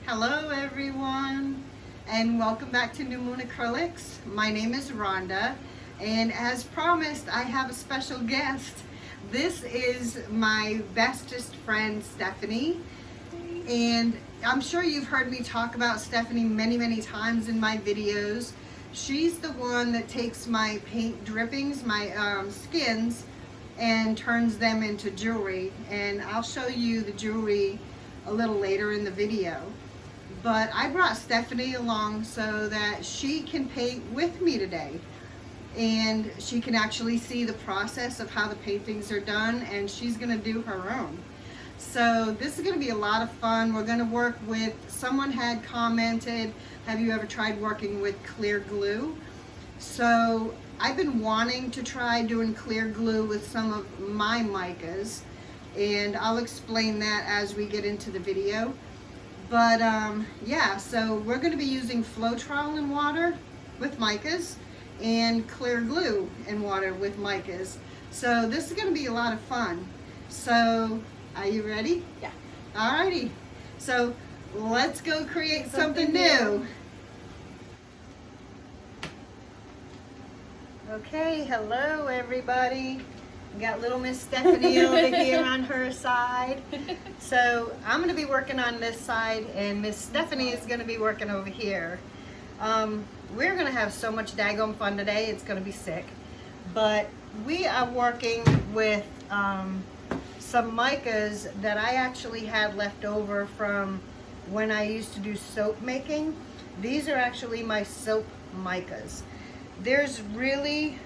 Hello everyone, and welcome back to New Moon Acrylics. My name is Rhonda, and as promised, I have a special guest. This is my bestest friend, Stephanie, and I'm sure you've heard me talk about Stephanie many times in my videos. She's the one that takes my paint drippings, my skins, and turns them into jewelry, and I'll show you the jewelry a little later in the video. But I brought Stephanie along so that she can paint with me today, and she can actually see the process of how the paintings are done, and she's going to do her own. So this is going to be a lot of fun. We're going to work with, someone had commented, have you ever tried working with clear glue? So I've been wanting to try doing clear glue with some of my micas, and I'll explain that as we get into the video. But yeah, so we're going to be using Floetrol and water with micas and clear glue and water with micas. So this is going to be a lot of fun. So are you ready? Yeah. Alrighty. So let's go create something new. Okay, hello everybody. We got little Miss Stephanie over here on her side. So I'm going to be working on this side, and Miss Stephanie is going to be working over here. We're going to have so much daggone fun today, it's going to be sick. But we are working with some micas that I actually had left over from when I used to do soap making. These are actually my Soap Micas. There's really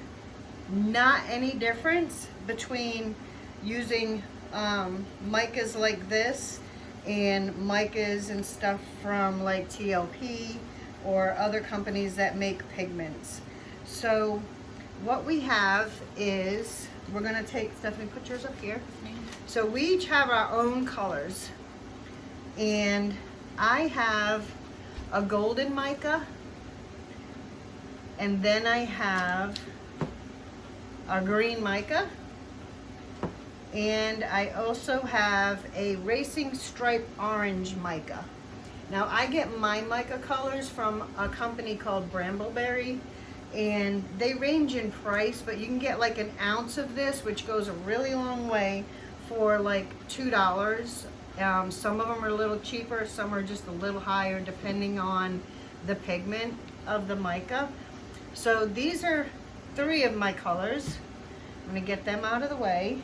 not any difference between using micas like this and micas and stuff from like TLP or other companies that make pigments. So what we have is, we're going to take, Stephanie, put yours up here. So we each have our own colors, and I have a golden mica, and then I have a green mica, and I also have a racing stripe orange mica. Now I get my mica colors from a company called Brambleberry, and they range in price, but you can get like an ounce of this, which goes a really long way, for like $2. Some of them are a little cheaper, some are just a little higher depending on the pigment of the mica. So these are 3 of my colors. I'm going to get them out of the way.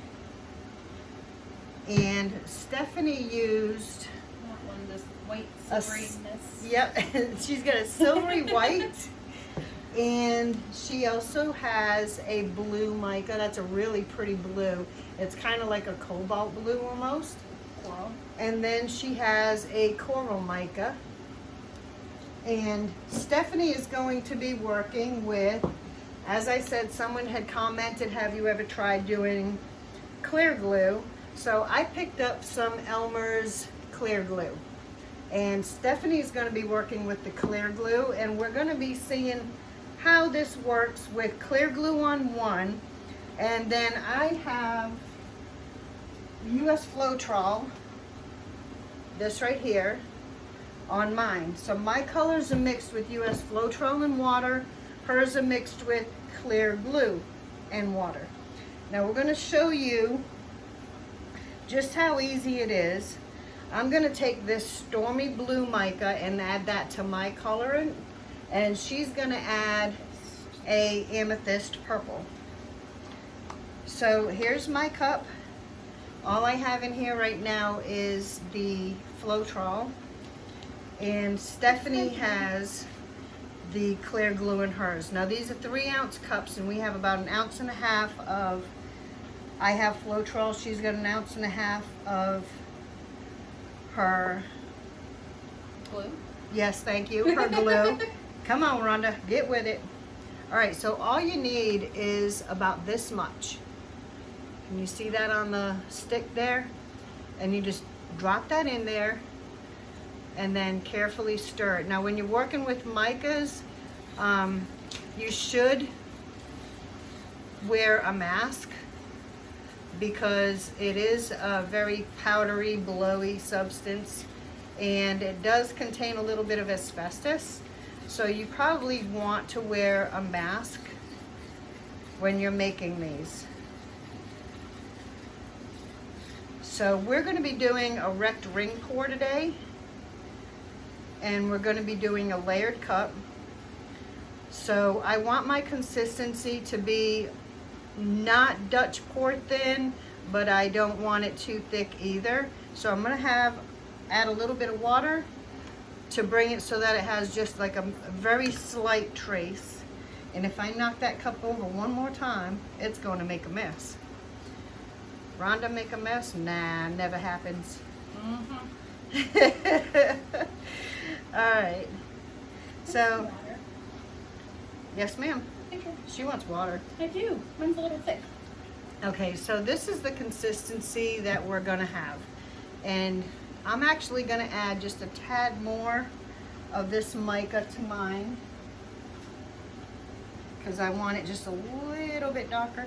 And Stephanie used that one, this white silveryness. Yep, she's got a silvery white, and she also has a blue mica. That's a really pretty blue. It's kind of like a cobalt blue almost. Coral. And then she has a coral mica. And Stephanie is going to be working with, as I said, someone had commented, have you ever tried doing clear glue? So I picked up some Elmer'sClear Glue. And Stephanie is going to be working with the clear glue, and we're going to be seeing how this works with clear glue on one. And then I have US Floetrol, this right here, on mine. So my colors are mixed with US Floetrol and water. Hers are mixed with clear glue and water. Now we're going to show you just how easy it is. I'm going to take this stormy blue mica and add that to my colorant, and she's going to add a amethyst purple. So here's my cup. All I have in here right now is the Floetrol, and Stephanie has the clear glue in hers. Now these are 3-ounce cups, and we have about 1.5 ounces of, I have Floetrol, she's got 1.5 ounces of her Glue? Yes, thank you, her glue. Come on, Rhonda, get with it. All right, so all you need is about this much. Can you see that on the stick there? And you just drop that in there and then carefully stir it. Now when you're working with micas, you should wear a mask because it is a very powdery, blowy substance, and it does contain a little bit of asbestos. So you probably want to wear a mask when you're making these. So we're going to be doing a wrecked ring pour today, and we're going to be doing a layered cup. So I want my consistency to be not Dutch pour thin, but I don't want it too thick either. So I'm going to add a little bit of water to bring it so that it has just like a very slight trace. And if I knock that cup over one more time, it's going to make a mess. Rhonda make a mess? Nah, never happens. All right. So, yes ma'am. Thank you. She wants water. I do. Mine's a little thick. Okay, so this is the consistency that we're gonna have. And I'm actually gonna add just a tad more of this mica to mine, because I want it just a little bit darker.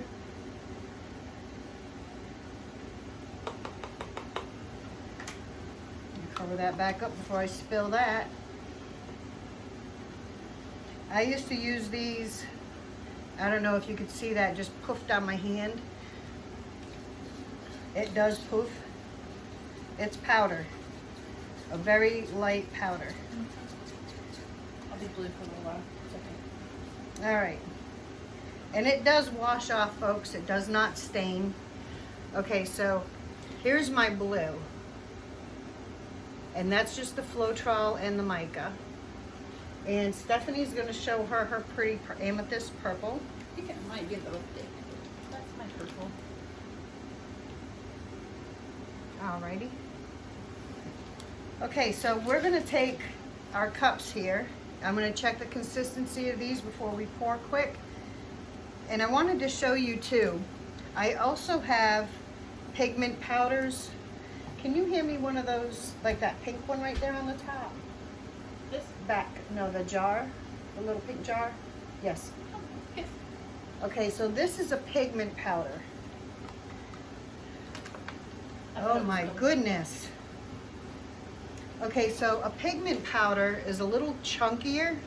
Cover that back up before I spill that. I used to use these, I don't know if you could see that, just poofed on my hand. It does poof. It's powder, a very light powder. I'll be blue for a little while. It's okay. All right, and it does wash off, folks. It does not stain. Okay, so here's my blue. And that's just the Floetrol and the mica. And Stephanie's going to show her pretty amethyst purple. I think it might be a little thick. That's my purple. Alrighty. Okay, so we're going to take our cups here. I'm going to check the consistency of these before we pour quick. And I wanted to show you too, I also have pigment powders. Can you hand me one of those, like that pink one right there on the top? This? Back, no, the jar, the little pink jar. Yes. Oh, yes. Okay, so this is a pigment powder. Oh my goodness. Okay, so a pigment powder is a little chunkier,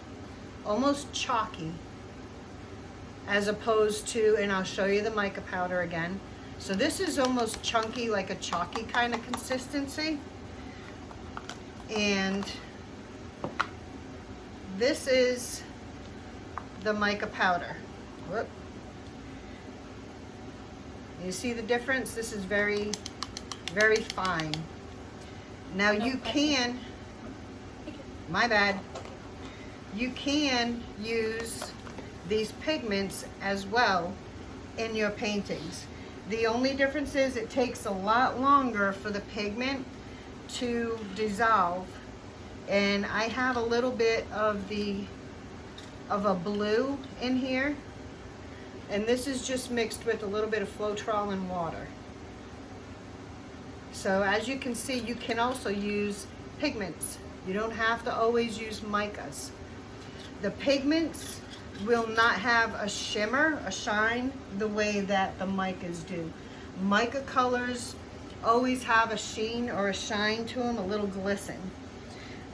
almost chalky, as opposed to, and I'll show you the mica powder again. So this is almost chunky, like a chalky kind of consistency. And this is the mica powder. Whoop. You see the difference? This is very, very fine. Now you can, my bad, you can use these pigments as well in your paintings. The only difference is it takes a lot longer for the pigment to dissolve. And I have a little bit of a blue in here. And this is just mixed with a little bit of Floetrol and water. So as you can see, you can also use pigments. You don't have to always use micas. The pigments will not have a shimmer, a shine, the way that the micas do. Mica colors always have a sheen or a shine to them, a little glisten.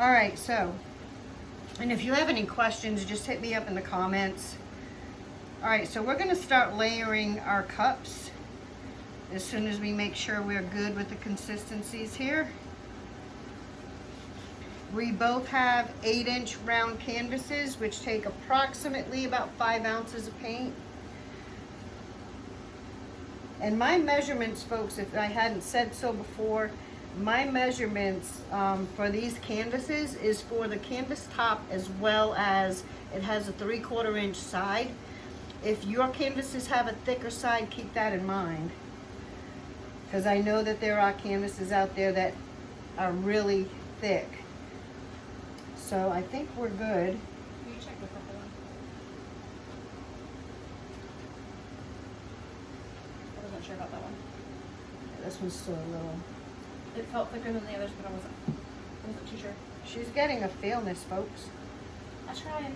All right, so, and if you have any questions, just hit me up in the comments. All right, so we're gonna start layering our cups as soon as we make sure we're good with the consistencies here. We both have 8-inch round canvases, which take approximately about 5 ounces of paint. And my measurements, folks, if I hadn't said so before, my measurements for these canvases is for the canvas top, as well as it has a 3/4 inch side. If your canvases have a thicker side, keep that in mind, because I know that there are canvases out there that are really thick. So I think we're good. Will you check the purple one? I wasn't sure about that one. This one's still a little. It felt thicker than the others, but I wasn't too sure. She's getting a fairness, folks. I tried.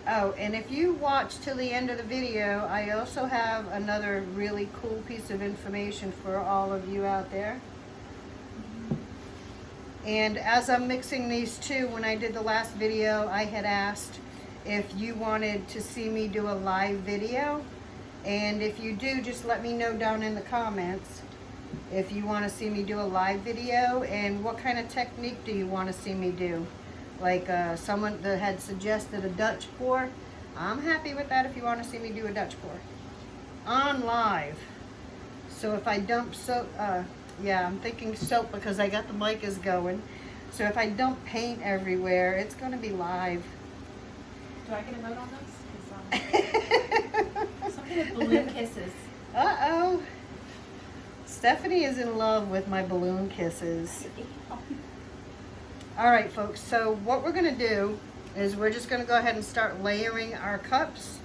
Oh, and if you watch till the end of the video, I also have another really cool piece of information for all of you out there. And as I'm mixing these two, when I did the last video, I had asked if you wanted to see me do a live video. And if you do, just let me know down in the comments if you want to see me do a live video and what kind of technique do you want to see me do. Like someone that had suggested a Dutch pour. I'm happy with that if you want to see me do a Dutch pour on live. So if I dump soap, yeah, I'm thinking soap because I got the Micas going. So if I dump paint everywhere, it's going to be live. Do I get a vote on this? Something with balloon kisses. Uh-oh. Stephanie is in love with my balloon kisses. All right, folks, so what we're going to do is we're just going to go ahead and start layering our cups.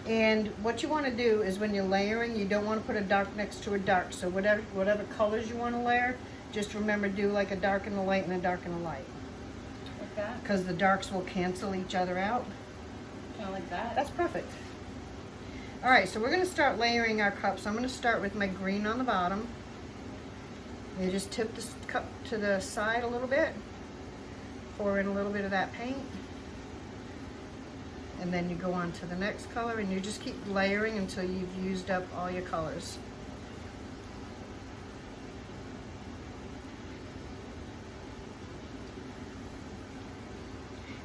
And what you want to do is when you're layering, you don't want to put a dark next to a dark. So whatever colors you want to layer, just remember do like a dark and a light and a dark and a light. Like that? Because the darks will cancel each other out. Kind of like that? That's perfect. All right, so we're going to start layering our cups. I'm going to start with my green on the bottom. You just tip this cup to the side a little bit. Pour in a little bit of that paint. And then you go on to the next color and you just keep layering until you've used up all your colors.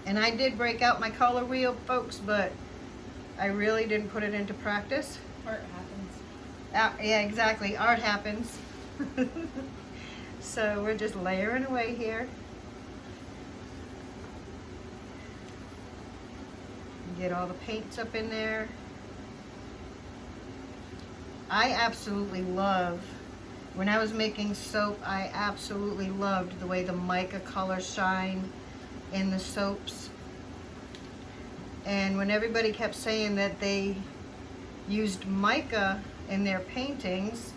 And I did break out my color wheel, folks, but I really didn't put it into practice. Art happens. Yeah, exactly. Art happens. So we're just layering away here. Get all the paints up in there. I absolutely love, when I was making soap, I absolutely loved the way the mica colors shine in the soaps. And when everybody kept saying that they used mica in their paintings,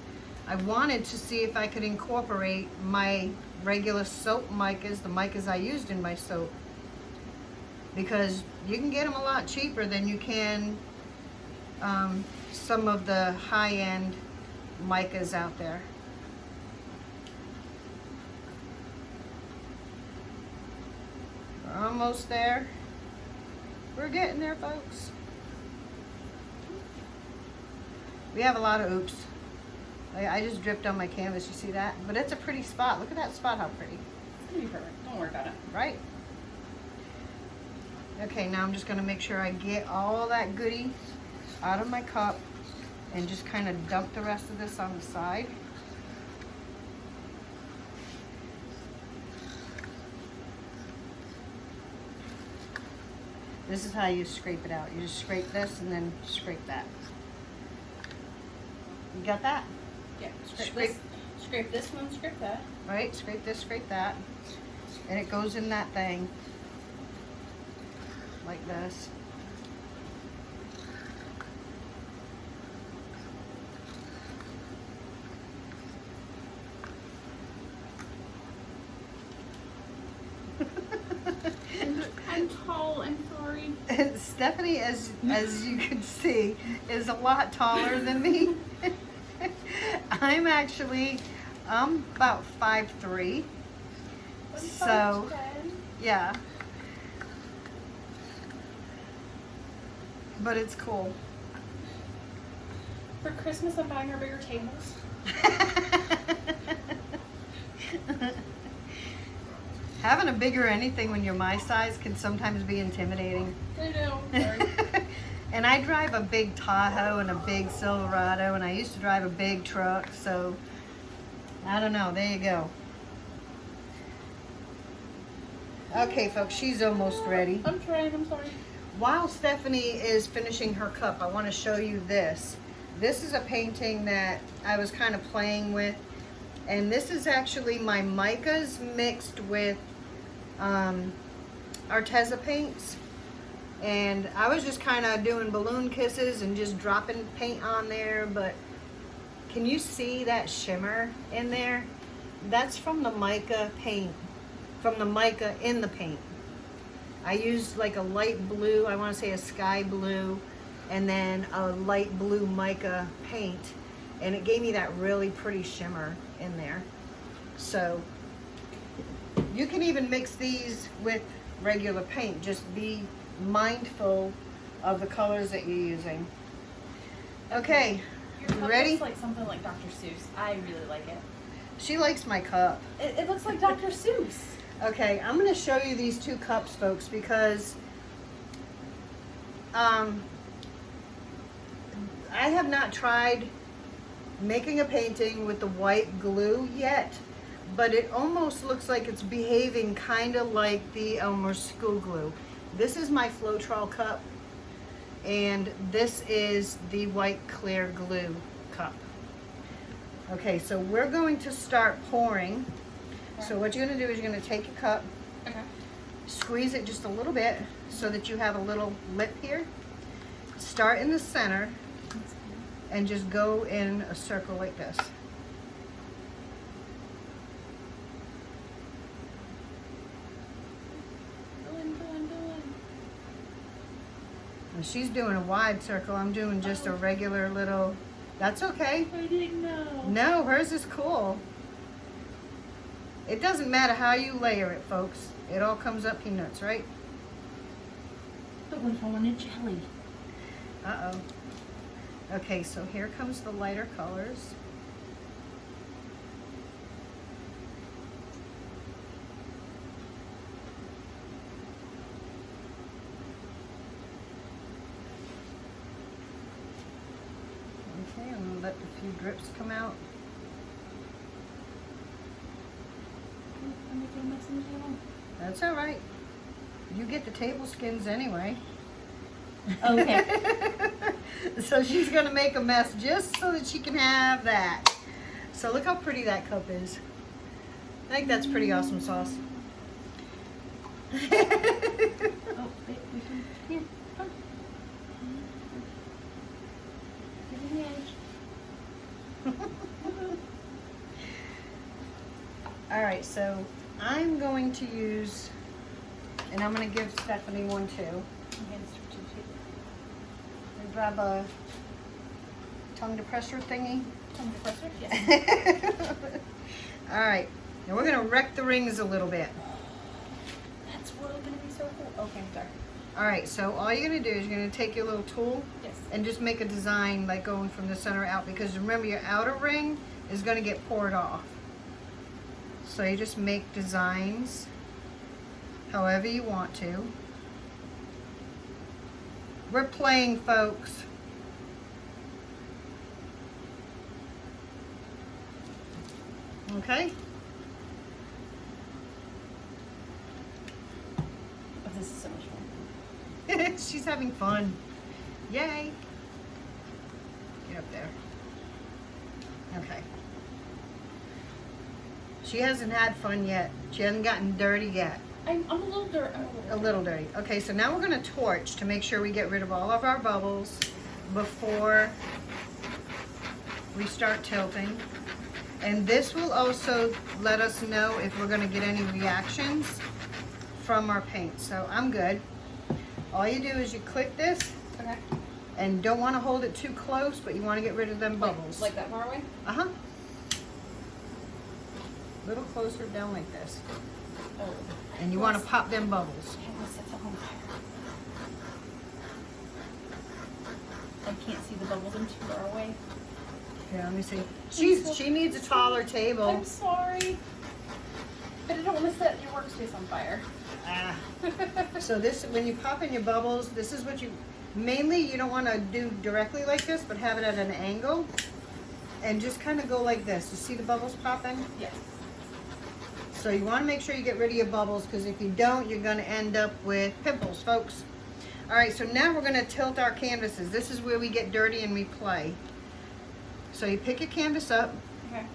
I wanted to see if I could incorporate my regular soap micas, the micas I used in my soap. Because you can get them a lot cheaper than you can some of the high-end micas out there. We're almost there. We're getting there, folks. We have a lot of oops. I just dripped on my canvas, you see that? But it's a pretty spot. Look at that spot, how pretty. It's going to be perfect. Don't worry about it. Right? Okay, now I'm just going to make sure I get all that goodie out of my cup and just kind of dump the rest of this on the side. This is how you scrape it out. You just scrape this and then scrape that. You got that? Yeah. Scrape this one, scrape that. Right? Scrape this, scrape that. And it goes in that thing. Like this. I'm tall, I'm sorry. Stephanie, as you can see, is a lot taller than me. I'm about 5'3". So, yeah. But it's cool. For Christmas, I'm buying her bigger tables. Having a bigger anything when you're my size can sometimes be intimidating. I know. Sorry. And I drive a big Tahoe and a big Silverado, and I used to drive a big truck, so I don't know. There you go. Okay, folks, she's almost ready. I'm trying, I'm sorry. While Stephanie is finishing her cup, I want to show you this. This is a painting that I was kind of playing with, and this is actually my micas mixed with Arteza paints. And I was just kind of doing balloon kisses and just dropping paint on there, but can you see that shimmer in there? That's from the mica paint, from the mica in the paint. I used like a light blue, I want to say a sky blue, and then a light blue mica paint, and it gave me that really pretty shimmer in there. So you can even mix these with regular paint. Just be mindful of the colors that you're using. Okay, Your you cup ready? looks like something like Dr. Seuss. I really like it. She likes my cup. It looks like Dr. Seuss. Okay, I'm going to show you these two cups, folks, because I have not tried making a painting with the white glue yet, but it almost looks like it's behaving kind of like the Elmer'sClear Glue. This is my Floetrol cup, and this is the white clear glue cup. Okay, so we're going to start pouring. So what you're going to do is you're going to take your cup, Okay. squeeze it just a little bit so that you have a little lip here. Start in the center and just go in a circle like this. And she's doing a wide circle. I'm doing just a regular little, that's okay. I didn't know. No, hers is cool. It doesn't matter how you layer it, folks. It all comes up peanuts, right? But what if I wanted jelly? Uh-oh. Okay, so here comes the lighter colors. Okay, I'm gonna let a few drips come out. I'm making a mess on the table. That's all right. You get the table skins anyway. Okay. So she's gonna make a mess just so that she can have that. So look how pretty that cup is. I think that's pretty awesome sauce. Oh, wait, we can. Here, come. Get in the edge. All right, so I'm going to use, and I'm going to give Stephanie one too. And grab a tongue depressor thingy. Tongue depressor? Yes. All right, now we're going to wreck the rings a little bit. That's really going to be so cool. Okay, sorry. All right, so all you're going to do is you're going to take your little tool Yes. and just make a design like going from the center out, because remember your outer ring is going to get poured off. So you just make designs however you want to. We're playing, folks. Okay? Oh, this is so much fun. She's having fun. Yay. Get up there. Okay. She hasn't had fun yet. She hasn't gotten dirty yet. I'm a little dirty. A little dirty. Okay, so now we're going to torch to make sure we get rid of all of our bubbles before we start tilting. And this will also let us know if we're going to get any reactions from our paint. So I'm good. All you do is you click this, Okay. and don't want to hold it too close, but you want to get rid of them bubbles. Like that far away? Uh-huh. A little closer down like this. Oh. And you want to pop them bubbles. Okay, let's set the home fire. I can't see the bubbles. I'm too far away. Here, let me see. She needs a taller table. I'm sorry. But I don't want to set your workspace on fire. Ah. So this, when you pop in your bubbles, this is what you, mainly you don't want to do directly like this, but have it at an angle. And just kind of go like this. You see the bubbles popping? Yes. So you want to make sure you get rid of your bubbles, because if you don't, you're going to end up with pimples, folks. All right, so now we're going to tilt our canvases. This is where we get dirty and we play. So you pick your canvas up Okay.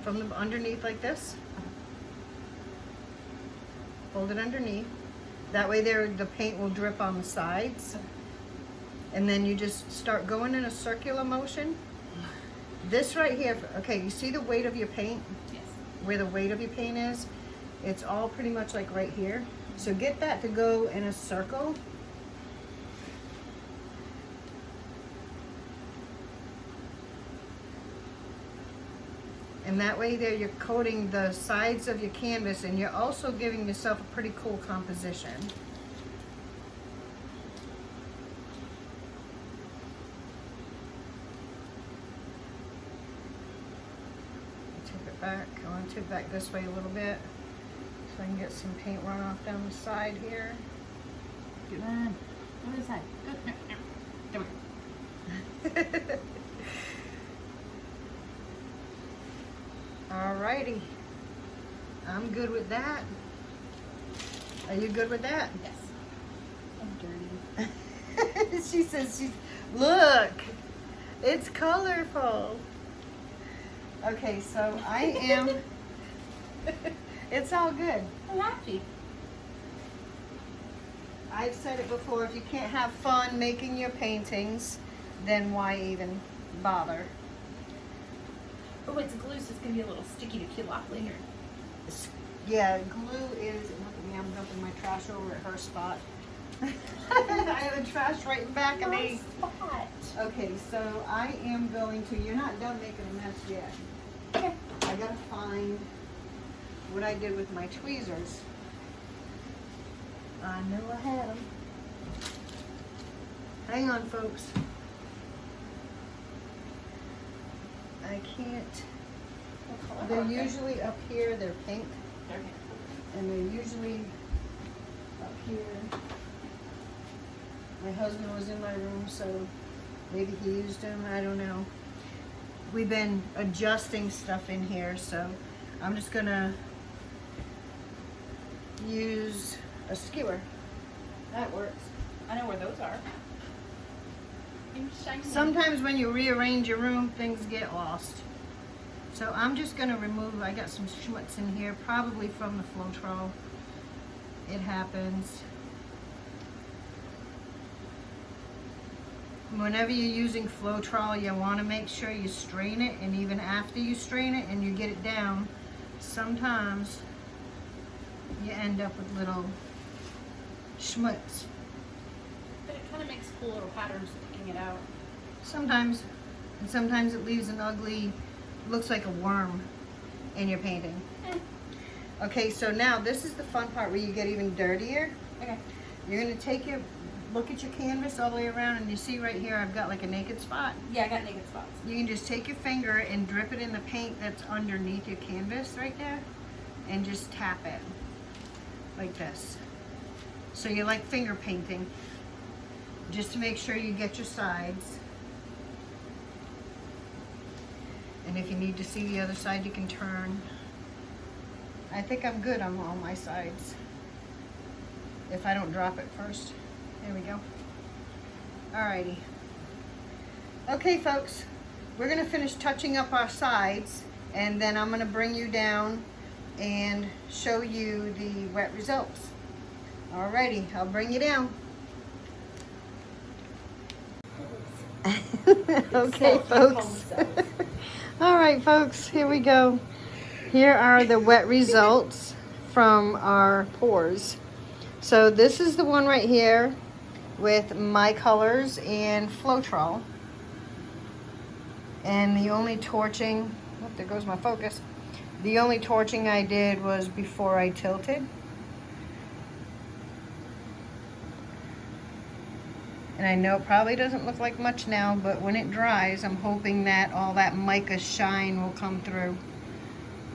from the underneath like this. Hold it underneath. That way there, the paint will drip on the sides. And then you just start going in a circular motion. This right here, okay, you see the weight of your paint? Yes. Where the weight of your paint is? It's all pretty much like right here. So get that to go in a circle. And that way there you're coating the sides of your canvas, and you're also giving yourself a pretty cool composition. Tip it back. I want to tip back this way a little bit so I can get some paint runoff down the side here. Come on. What is that? Come on. Alrighty, I'm good with that. Are you good with that? Yes. I'm dirty. She says, look, it's colorful. Okay, so I am, it's all good. I'm happy. I've said it before, if you can't have fun making your paintings, then why even bother? Oh, it's glue, so it's going to be a little sticky to peel off later. Yeah, glue is, look at me, I'm dumping my trash over at her spot. I have a trash right in back of me. Spot. Okay, so I am going to, you're not done making a mess yet. Okay. I gotta find what I did with my tweezers. I knew I had them. Hang on, folks. I can't. They're usually up here, they're pink. Okay. And they're usually up here. My husband was in my room, so maybe he used them, I don't know. We've been adjusting stuff in here, so I'm just gonna use a skewer. That works. I know where those are. Sometimes when you rearrange your room, things get lost. So I'm just gonna remove, I got some schmutz in here, probably from the Floetrol. It happens. Whenever you're using Floetrol, you want to make sure you strain it, and even after you strain it and you get it down, sometimes you end up with little schmutz. But it kind of makes cool little patterns sticking it out. Sometimes, and sometimes it leaves an ugly, looks like a worm in your painting. Okay, so now this is the fun part where you get even dirtier. Okay. You're going to take your, look at your canvas all the way around, and you see right here I've got like a naked spot. Yeah, I got naked spots. You can just take your finger and drip it in the paint that's underneath your canvas right there, and just tap it like this. So you're like finger painting, just to make sure you get your sides. And if you need to see the other side, you can turn. I think I'm good on all my sides, if I don't drop it first. There we go. Alrighty. Okay, folks, we're gonna finish touching up our sides, and then I'm gonna bring you down and show you the wet results. Alrighty, I'll bring you down. Okay, folks. Alright, folks, here we go. Here are the wet results from our pours. So this is the one right here with my colors and Floetrol. And the only torching, oh, there goes my focus. The only torching I did was before I tilted. And I know it probably doesn't look like much now, but when it dries, I'm hoping that all that mica shine will come through.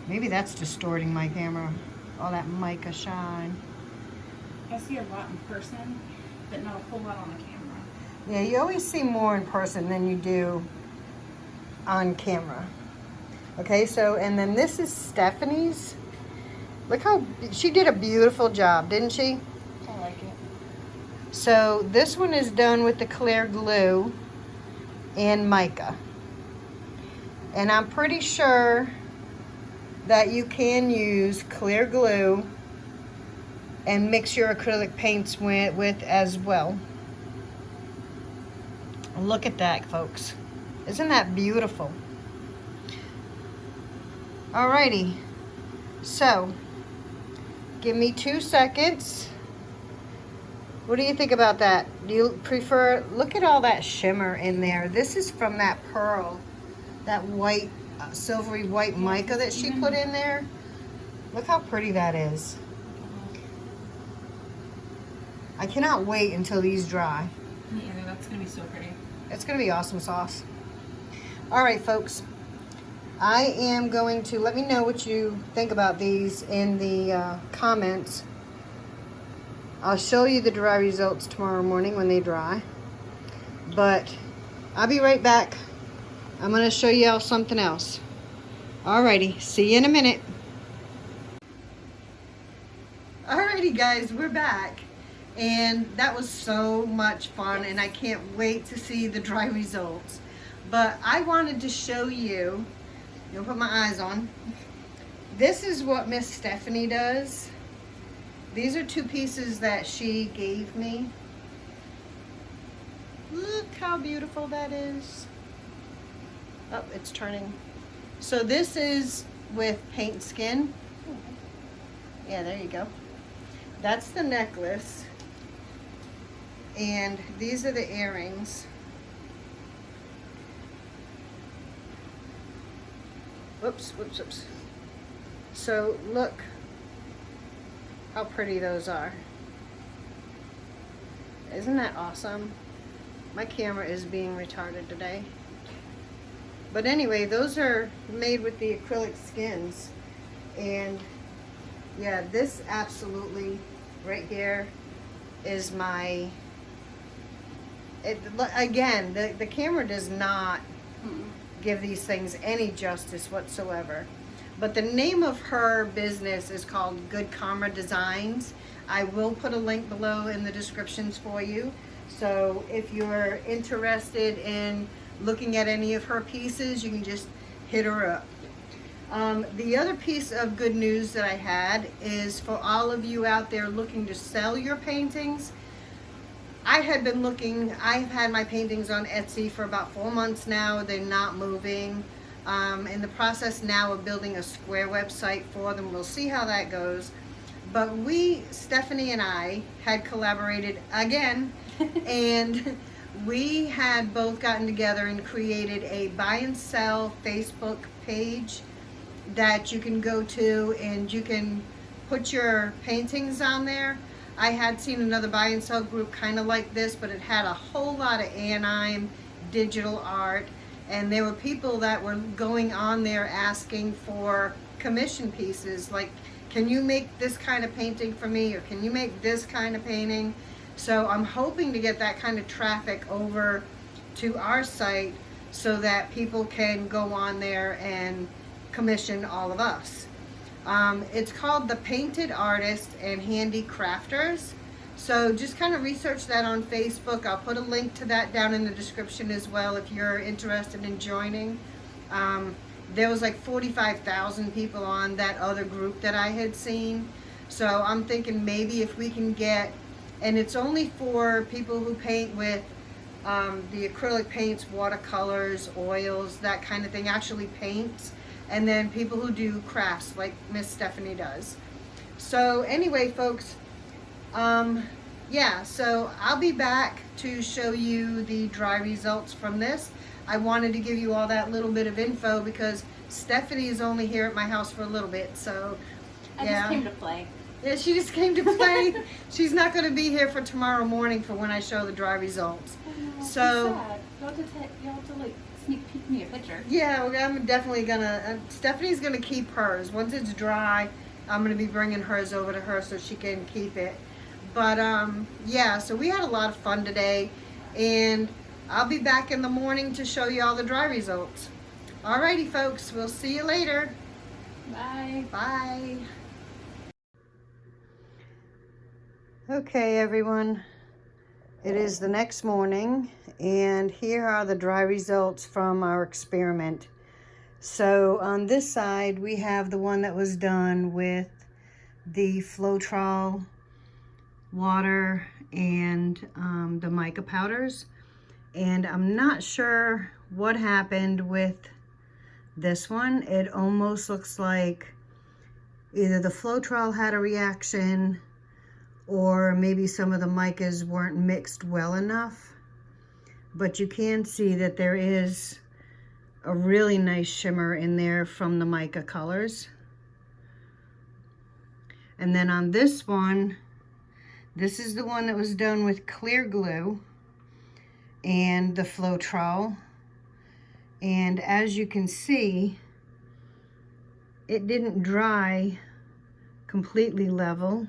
Maybe that's distorting my camera, all that mica shine. I see a lot in person, but not a whole lot on the camera. Yeah, you always see more in person than you do on camera. Okay, so, and then this is Stephanie's. Look how, she did a beautiful job, didn't she? I like it. So this one is done with the clear glue and mica. And I'm pretty sure that you can use clear glue and mix your acrylic paints with as well. Look at that, folks. Isn't that beautiful? Alrighty, so Give me 2 seconds. What do you think about that? Do you prefer, look at all that shimmer in there. This is from that pearl, that white, silvery white mica that she put in there. Look how pretty that is. I cannot wait until these dry. Me either, that's gonna be so pretty. It's gonna be awesome sauce. All right, folks. I am going to, let me know what you think about these in the comments. I'll show you the dry results tomorrow morning when they dry. But I'll be right back. I'm going to show you all something else. Alrighty, see you in a minute. Alrighty guys, we're back. And that was so much fun, and I can't wait to see the dry results. But I wanted to show you, I'm going to put my eyes on. This is what Miss Stephanie does. These are 2 pieces that she gave me. Look how beautiful that is. Oh, it's turning. So this is with paint skin. Yeah, there you go. That's the necklace. And these are the earrings. Whoops, whoops, whoops. So look how pretty those are. Isn't that awesome? My camera is being retarded today. But anyway, those are made with the acrylic skins. And yeah, this absolutely right here is my, again, the camera does not give these things any justice whatsoever. But the name of her business is called Good Karma Designs. I will put a link below in the descriptions for you. So if you're interested in looking at any of her pieces, you can just hit her up. The other piece of good news that I had is for all of you out there looking to sell your paintings. I had been looking, I've had my paintings on Etsy for about 4 months now. They're not moving. In the process now of building a square website for them. We'll see how that goes. But Stephanie and I had collaborated again, and we had both gotten together and created a buy and sell Facebook page that you can go to, and you can put your paintings on there. I had seen another buy and sell group kind of like this, but it had a whole lot of anime digital art. And there were people that were going on there asking for commission pieces, like, can you make this kind of painting for me, or can you make this kind of painting? So I'm hoping to get that kind of traffic over to our site so that people can go on there and commission all of us. It's called The Painted Artist and Handicrafters. So just kind of research that on Facebook. I'll put a link to that down in the description as well if you're interested in joining. There was like 45,000 people on that other group that I had seen. So I'm thinking maybe if we can get, and it's only for people who paint with the acrylic paints, watercolors, oils, that kind of thing, actually paints, and then people who do crafts like Miss Stephanie does. So anyway, folks, yeah, so I'll be back to show you the dry results from this. I wanted to give you all that little bit of info because Stephanie is only here at my house for a little bit, so I just came to play. Yeah, she just came to play. She's not going to be here for tomorrow morning for when I show the dry results. I know, So sad. You'll have to like sneak peek me a picture. Yeah, well, I'm definitely gonna, Stephanie's gonna keep hers. Once it's dry, I'm gonna be bringing hers over to her so she can keep it. But yeah, so we had a lot of fun today, and I'll be back in the morning to show you all the dry results. Alrighty folks, we'll see you later. Bye. Bye. Okay everyone, it is the next morning, and here are the dry results from our experiment. So on this side we have the one that was done with the Floetrol water and the Mica Powders, and I'm not sure what happened with this one. It almost looks like either the Floetrol had a reaction or maybe some of the micas weren't mixed well enough. But you can see that there is a really nice shimmer in there from the mica colors. And then on this one, this is the one that was done with clear glue and the Floetrol. And as you can see, it didn't dry completely level.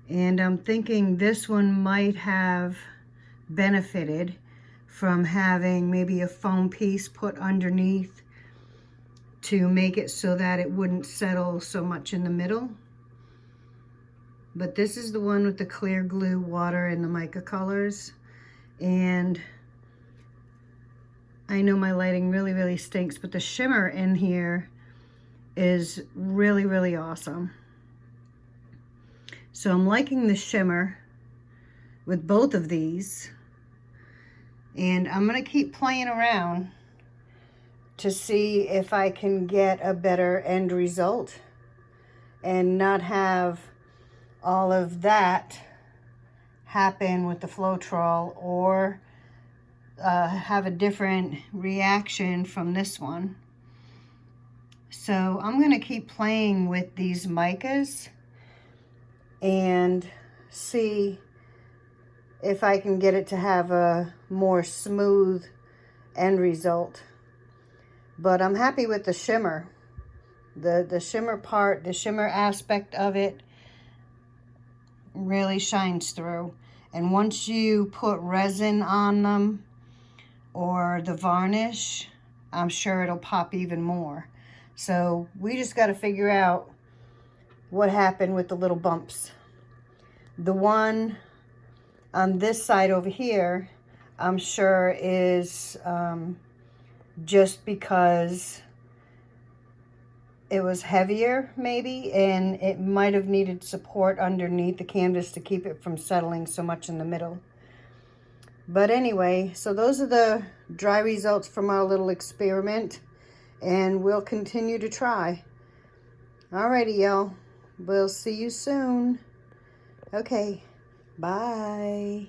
And I'm thinking this one might have benefited from having maybe a foam piece put underneath to make it so that it wouldn't settle so much in the middle. But this is the one with the clear glue, water, and the mica colors. And I know my lighting really stinks, but the shimmer in here is really awesome. So I'm liking the shimmer with both of these, and I'm gonna keep playing around to see if I can get a better end result and not have all of that happen with the Floetrol, or have a different reaction from this one. So I'm gonna keep playing with these micas and see if I can get it to have a more smooth end result. But I'm happy with the shimmer. The shimmer part, the shimmer aspect of it really shines through. And once you put resin on them or the varnish, I'm sure it'll pop even more. So we just got to figure out what happened with the little bumps. The one on this side over here, I'm sure is just because it was heavier maybe, and it might have needed support underneath the canvas to keep it from settling so much in the middle. But anyway, so those are the dry results from our little experiment, and we'll continue to try. Alrighty, y'all. We'll see you soon. Okay, bye.